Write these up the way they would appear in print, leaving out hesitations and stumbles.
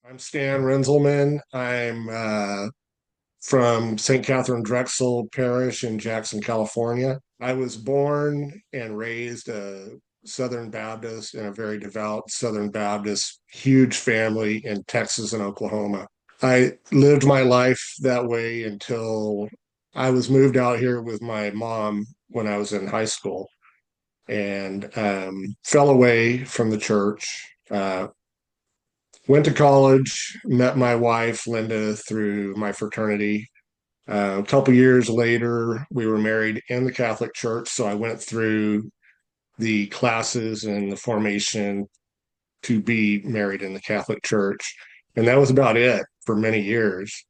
I'm Stan Renzelman. I'm from St. Catherine Drexel Parish in Jackson, California. I was born and raised a Southern Baptist in a very devout Southern Baptist, huge family in Texas and Oklahoma. I lived my life that way until I was moved out here with my mom when I was in high school and fell away from the church. Went to college, met my wife, Linda, through my fraternity. A couple years later, we were married in the Catholic Church. So I went through the classes and the formation to be married in the Catholic Church. And that was about it for many years.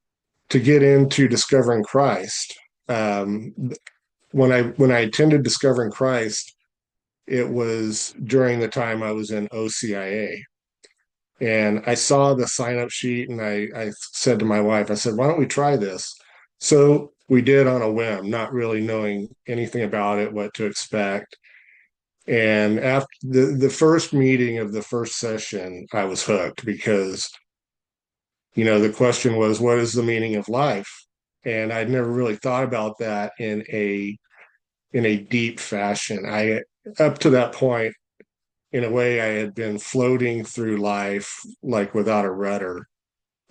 To get into discovering Christ, um, when I attended Discovering Christ, it was during the time I was in OCIA. And I saw the sign up sheet and I said to my wife, I said, why don't we try this? So we did on a whim, not really knowing anything about it, what to expect. And after the first meeting of the first session, I was hooked because, the question was, what is the meaning of life? And I'd never really thought about that in a deep fashion. Up to that point, in a way, I had been floating through life like without a rudder,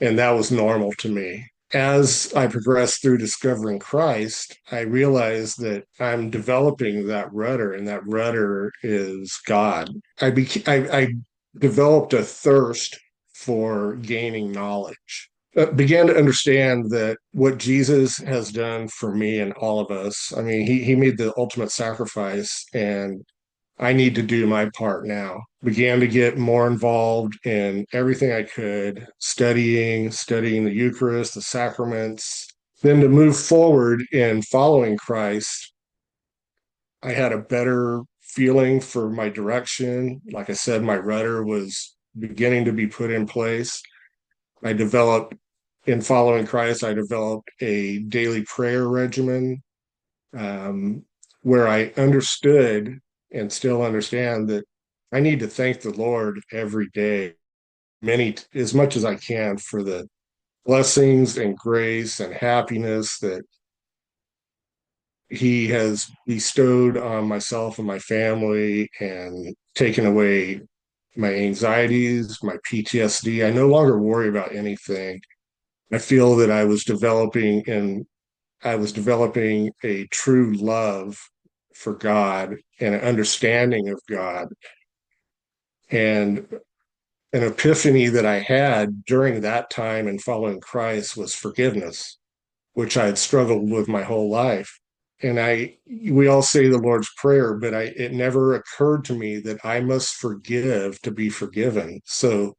and that was normal to me. As I progressed through discovering Christ, I realized that I'm developing that rudder, and that rudder is God. I developed a thirst for gaining knowledge. Began to understand that what Jesus has done for me and all of us, I mean, he made the ultimate sacrifice, and I need to do my part now. Began to get more involved in everything I could, studying the Eucharist, the sacraments. Then to move forward in following Christ, I had a better feeling for my direction. Like I said, my rudder was beginning to be put in place. I developed, in following Christ, I developed a daily prayer regimen um, where I understood and still understand that I need to thank the Lord every day, as much as I can, for the blessings and grace and happiness that He has bestowed on myself and my family and taken away my anxieties, my PTSD. I no longer worry about anything. I feel that I was developing a true love for God and an understanding of God. And an epiphany that I had during that time in following Christ was forgiveness, which I had struggled with my whole life. And we all say the Lord's Prayer, but it never occurred to me that I must forgive to be forgiven. So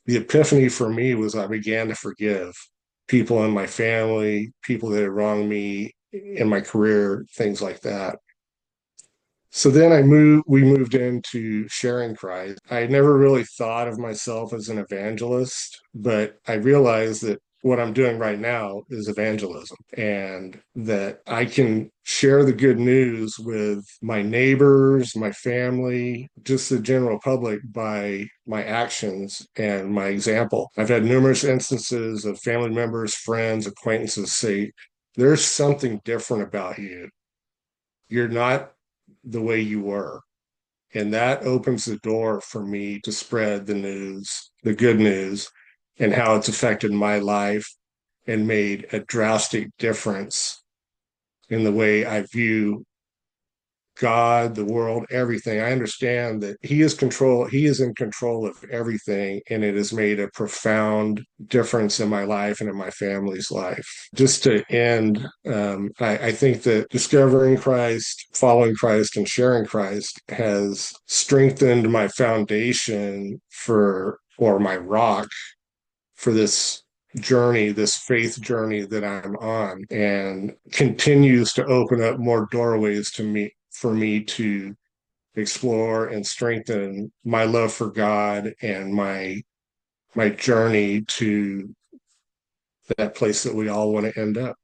the epiphany for me was I began to forgive people in my family, people that had wronged me in my career, things like that. So then we moved into sharing Christ. I never really thought of myself as an evangelist, but I realized that what I'm doing right now is evangelism and that I can share the good news with my neighbors, my family, just the general public by my actions and my example. I've had numerous instances of family members, friends, acquaintances say, there's something different about you. You're not the way you were. And that opens the door for me to spread the news, the good news, and how it's affected my life and made a drastic difference in the way I view God, the world, everything. I understand that he is in control of everything, and it has made a profound difference in my life and in my family's life. Just to end, I think that discovering Christ, following Christ, and sharing Christ has strengthened my foundation or my rock for this journey, this faith journey that I'm on, and continues to open up more doorways for me to explore and strengthen my love for God and my journey to that place that we all want to end up.